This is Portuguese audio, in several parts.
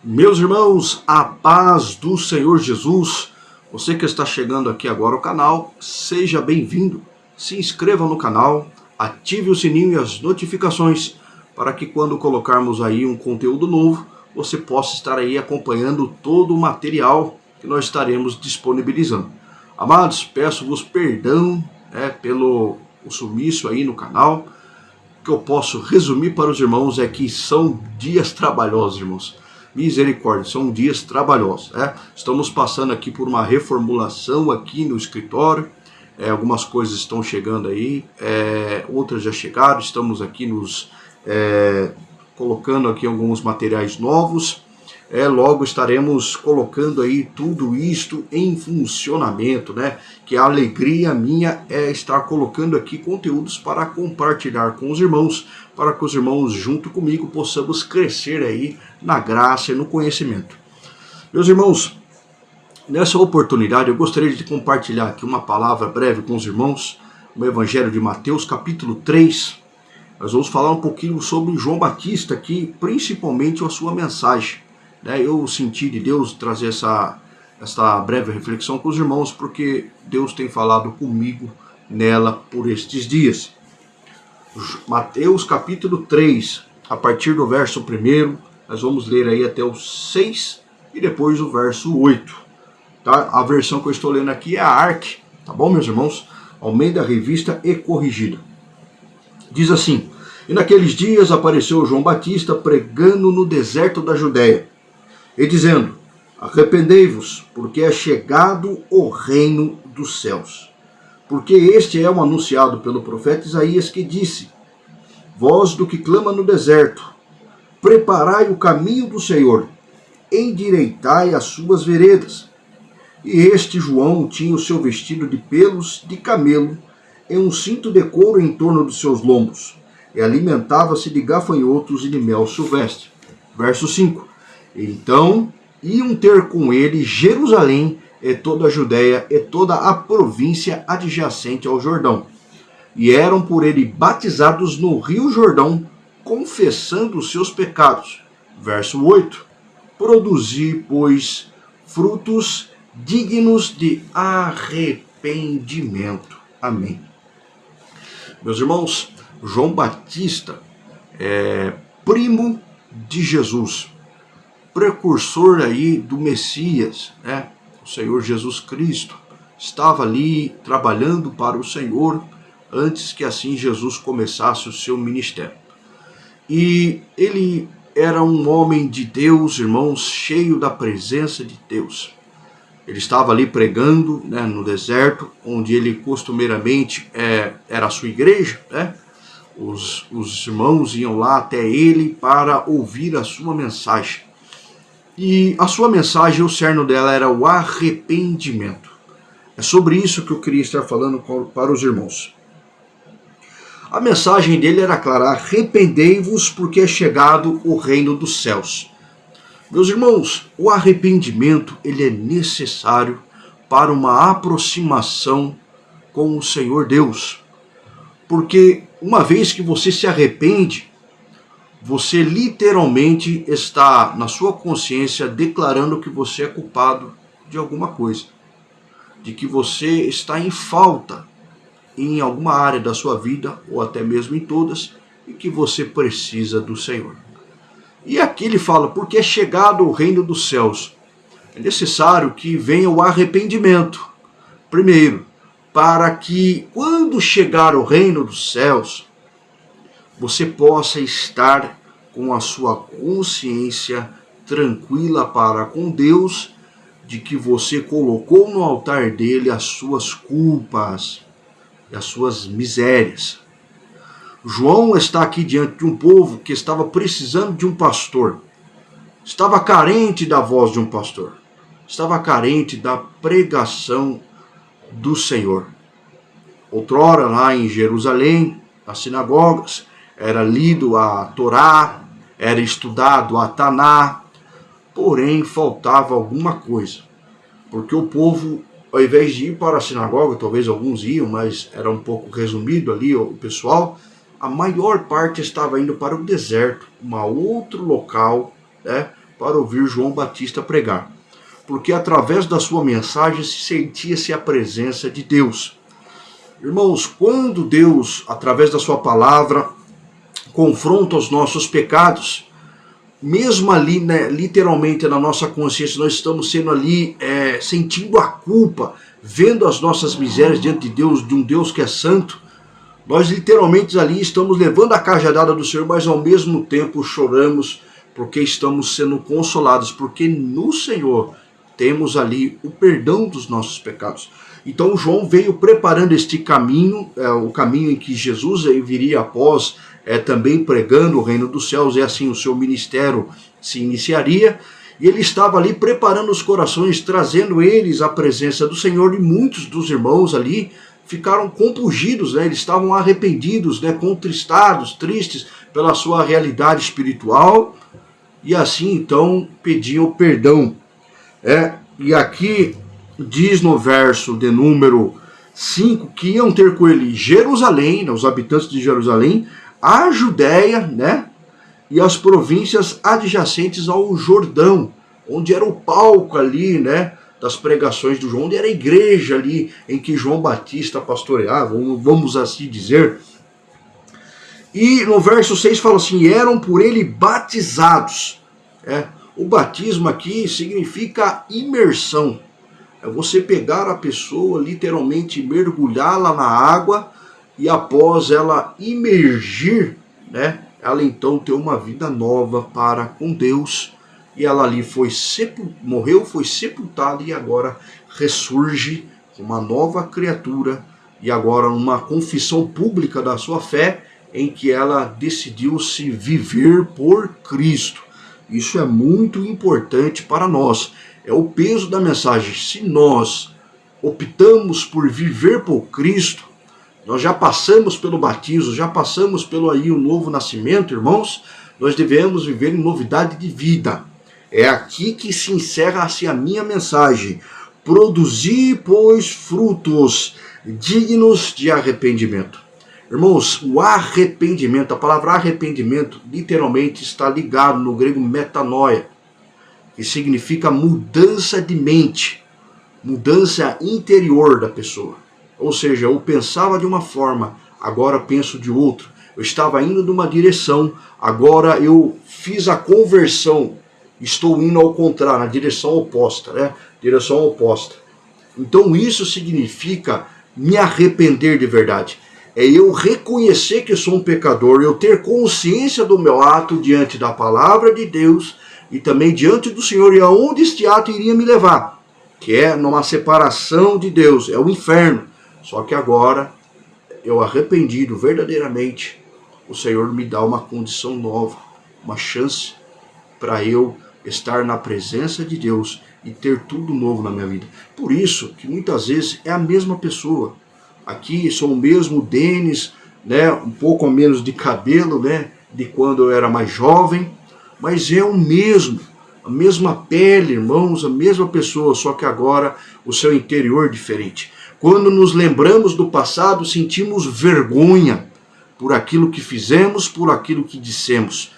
Meus irmãos, a paz do Senhor Jesus. Você que está chegando aqui agora ao canal, seja bem-vindo. Se inscreva no canal, ative o sininho e as notificações para que quando colocarmos aí um conteúdo novo, você possa estar aí acompanhando todo o material que nós estaremos disponibilizando. Amados, peço-vos perdão pelo sumiço aí no canal. O que eu posso resumir para os irmãos é que são dias trabalhosos, irmãos. Misericórdia, são dias trabalhosos. Estamos passando aqui por uma reformulação aqui no escritório. Algumas coisas estão chegando aí, outras já chegaram. Estamos aqui nos colocando aqui alguns materiais novos. Logo estaremos colocando aí tudo isto em funcionamento, né? Que a alegria minha é estar colocando aqui conteúdos para compartilhar com os irmãos, para que os irmãos junto comigo possamos crescer aí na graça e no conhecimento. Meus irmãos, nessa oportunidade eu gostaria de compartilhar aqui uma palavra breve com os irmãos, no Evangelho de Mateus, capítulo 3. Nós vamos falar um pouquinho sobre João Batista aqui, principalmente a sua mensagem. Eu senti de Deus trazer essa breve reflexão com os irmãos, porque Deus tem falado comigo nela por estes dias. Mateus capítulo 3, a partir do verso 1, nós vamos ler aí até o 6 e depois o verso 8. Tá? A versão que eu estou lendo aqui é a ARC, tá bom, meus irmãos? Almeida Revista e Corrigida. Diz assim: E naqueles dias apareceu João Batista pregando no deserto da Judéia, e dizendo: Arrependei-vos, porque é chegado o reino dos céus. Porque este é o anunciado pelo profeta Isaías, que disse: Voz do que clama no deserto, preparai o caminho do Senhor, endireitai as suas veredas. E este João tinha o seu vestido de pelos de camelo e um cinto de couro em torno dos seus lombos, e alimentava-se de gafanhotos e de mel silvestre. Verso 5. Então iam ter com ele Jerusalém e toda a Judéia e toda a província adjacente ao Jordão. E eram por ele batizados no rio Jordão, confessando os seus pecados. Verso 8. Produzi, pois, frutos dignos de arrependimento. Amém. Meus irmãos, João Batista é primo de Jesus, precursor aí do Messias, o Senhor Jesus Cristo. Estava ali trabalhando para o Senhor antes que assim Jesus começasse o seu ministério. E ele era um homem de Deus, irmãos, cheio da presença de Deus. Ele estava ali pregando, no deserto, onde ele costumeiramente era a sua igreja, Os irmãos iam lá até ele para ouvir a sua mensagem. E a sua mensagem, o cerne dela era o arrependimento. É sobre isso que eu queria estar falando para os irmãos. A mensagem dele era clara: arrependei-vos, porque é chegado o reino dos céus. Meus irmãos, o arrependimento ele é necessário para uma aproximação com o Senhor Deus. Porque uma vez que você se arrepende, você literalmente está na sua consciência declarando que você é culpado de alguma coisa, de que você está em falta em alguma área da sua vida, ou até mesmo em todas, e que você precisa do Senhor. E aqui ele fala: porque é chegado o reino dos céus. É necessário que venha o arrependimento, primeiro, para que quando chegar o reino dos céus, você possa estar com a sua consciência tranquila para com Deus, de que você colocou no altar dele as suas culpas e as suas misérias. João está aqui diante de um povo que estava precisando de um pastor, estava carente da voz de um pastor, estava carente da pregação do Senhor. Outrora, lá em Jerusalém, nas sinagogas, era lido a Torá, era estudado a Taná, porém faltava alguma coisa, porque o povo, ao invés de ir para a sinagoga, talvez alguns iam, mas era um pouco resumido ali o pessoal, a maior parte estava indo para o deserto, um outro local, para ouvir João Batista pregar, porque através da sua mensagem se sentia-se a presença de Deus. Irmãos, quando Deus, através da sua palavra, confronta os nossos pecados, mesmo ali, né, literalmente na nossa consciência, nós estamos sendo ali, sentindo a culpa, vendo as nossas misérias diante de Deus, de um Deus que é santo, nós literalmente ali estamos levando a cajadada do Senhor, mas ao mesmo tempo choramos, porque estamos sendo consolados, porque no Senhor temos ali o perdão dos nossos pecados. Então João veio preparando este caminho, o caminho em que Jesus viria após, também pregando o reino dos céus, e assim o seu ministério se iniciaria, e ele estava ali preparando os corações, trazendo eles à presença do Senhor, e muitos dos irmãos ali ficaram compungidos, né? Eles estavam arrependidos, né? Contristados, tristes pela sua realidade espiritual, e assim então pediam perdão. E aqui diz no verso de número 5 que iam ter com ele Jerusalém, né, os habitantes de Jerusalém, a Judéia, né, e as províncias adjacentes ao Jordão, onde era o palco ali, né, das pregações do João, onde era a igreja ali em que João Batista pastoreava, vamos assim dizer. E no verso 6 fala assim, eram por ele batizados. O batismo aqui significa imersão. É você pegar a pessoa, literalmente mergulhá-la na água, e após ela imergir, né, ela então ter uma vida nova para com Deus, e ela ali morreu, foi sepultada, e agora ressurge uma nova criatura, e agora uma confissão pública da sua fé, em que ela decidiu se viver por Cristo. Isso é muito importante para nós, é o peso da mensagem. Se nós optamos por viver por Cristo, nós já passamos pelo batismo, já passamos pelo aí o novo nascimento, irmãos, nós devemos viver em novidade de vida. É aqui que se encerra assim a minha mensagem. Produzir, pois, frutos dignos de arrependimento. Irmãos, o arrependimento, a palavra arrependimento, literalmente está ligado no grego metanoia, que significa mudança de mente, mudança interior da pessoa. Ou seja, eu pensava de uma forma, agora penso de outra. Eu estava indo numa direção, agora eu fiz a conversão, estou indo ao contrário, na direção oposta, né? Direção oposta. Então isso significa me arrepender de verdade. É eu reconhecer que sou um pecador, eu ter consciência do meu ato diante da palavra de Deus e também diante do Senhor, e aonde este ato iria me levar, que é numa separação de Deus, é o inferno. Só que agora, eu arrependido verdadeiramente, o Senhor me dá uma condição nova, uma chance para eu estar na presença de Deus e ter tudo novo na minha vida. Por isso que muitas vezes é a mesma pessoa. Aqui sou o mesmo Denis, né, um pouco menos de cabelo, né, de quando eu era mais jovem, mas é o mesmo, a mesma pele, irmãos, a mesma pessoa, só que agora o seu interior é diferente. Quando nos lembramos do passado, sentimos vergonha por aquilo que fizemos, por aquilo que dissemos.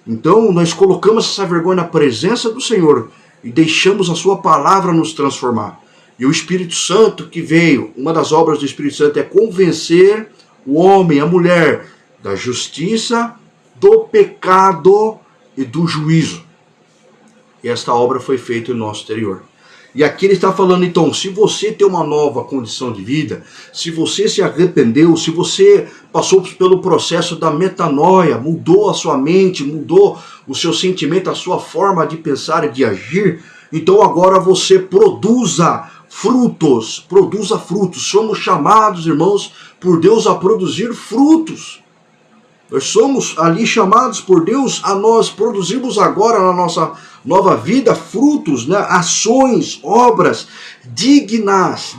Então nós colocamos essa vergonha na presença do Senhor e deixamos a sua palavra nos transformar. E o Espírito Santo que veio, uma das obras do Espírito Santo é convencer o homem, a mulher, da justiça, do pecado e do juízo. E esta obra foi feita no nosso interior. E aqui ele está falando, então, se você tem uma nova condição de vida, se você se arrependeu, se você passou pelo processo da metanoia, mudou a sua mente, mudou o seu sentimento, a sua forma de pensar e de agir, então agora você produza frutos, somos chamados, irmãos, por Deus a produzir frutos. Nós somos ali chamados por Deus a nós produzirmos agora na nossa nova vida frutos, né? Ações, obras dignas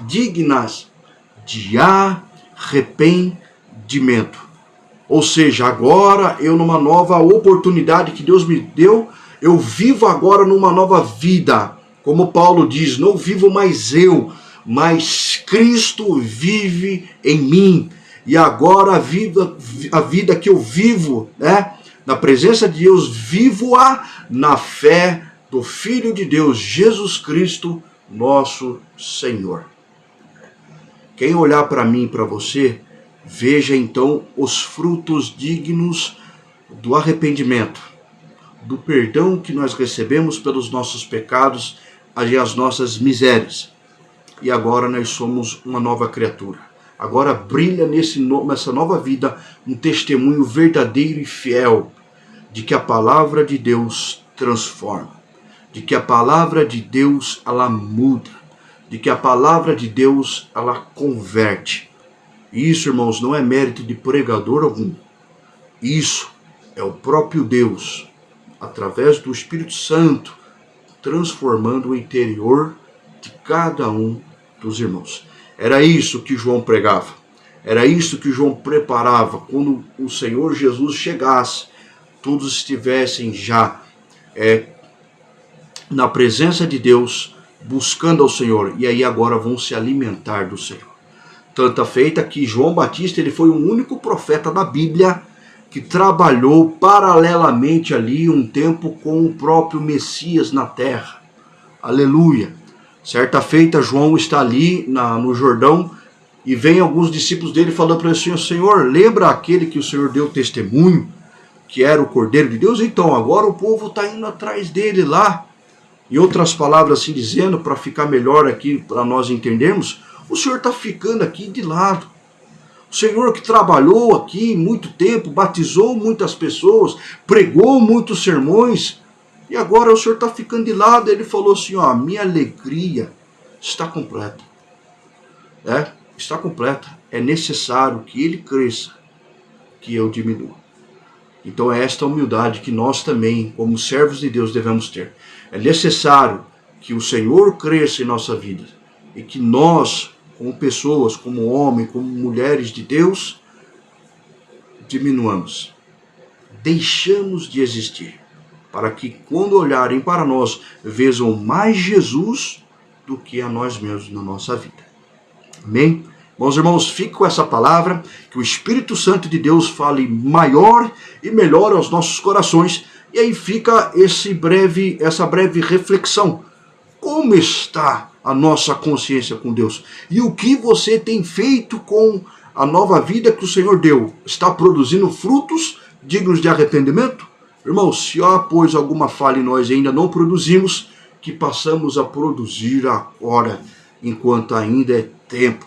de arrependimento. Ou seja, agora eu numa nova oportunidade que Deus me deu, eu vivo agora numa nova vida. Como Paulo diz, não vivo mais eu, mas Cristo vive em mim. E agora a vida que eu vivo, né, na presença de Deus, vivo-a na fé do Filho de Deus, Jesus Cristo, nosso Senhor. Quem olhar para mim e para você, veja então os frutos dignos do arrependimento, do perdão que nós recebemos pelos nossos pecados e as nossas misérias. E agora nós somos uma nova criatura. Agora brilha nessa nova vida um testemunho verdadeiro e fiel de que a palavra de Deus transforma, de que a palavra de Deus ela muda, de que a palavra de Deus ela converte. Isso, irmãos, não é mérito de pregador algum. Isso é o próprio Deus, através do Espírito Santo, transformando o interior de cada um dos irmãos. Era isso que João pregava. Era isso que João preparava quando o Senhor Jesus chegasse. Todos estivessem já na presença de Deus, buscando ao Senhor. E aí agora vão se alimentar do Senhor. Tanta feita que João Batista ele foi o único profeta da Bíblia que trabalhou paralelamente ali um tempo com o próprio Messias na terra. Aleluia. Certa feita, João está ali no Jordão e vem alguns discípulos dele falando para ele, Senhor, lembra aquele que o Senhor deu testemunho, que era o Cordeiro de Deus? Então, agora o povo está indo atrás dele lá. Em outras palavras, assim dizendo, para ficar melhor aqui, para nós entendermos, o Senhor está ficando aqui de lado. O Senhor que trabalhou aqui muito tempo, batizou muitas pessoas, pregou muitos sermões, e agora o Senhor está ficando de lado. Ele falou assim, ó, minha alegria está completa. Está completa. É necessário que ele cresça, que eu diminua. Então é esta humildade que nós também, como servos de Deus, devemos ter. É necessário que o Senhor cresça em nossa vida e que nós, como pessoas, como homens, como mulheres de Deus, diminuamos. Deixamos de existir, para que quando olharem para nós, vejam mais Jesus do que a nós mesmos na nossa vida. Amém? Bons irmãos, fique com essa palavra, que o Espírito Santo de Deus fale maior e melhor aos nossos corações, e aí fica essa breve reflexão. Como está a nossa consciência com Deus? E o que você tem feito com a nova vida que o Senhor deu? Está produzindo frutos dignos de arrependimento? Irmãos, se há, pois, alguma falha em nós e ainda não produzimos, que passamos a produzir agora, enquanto ainda é tempo.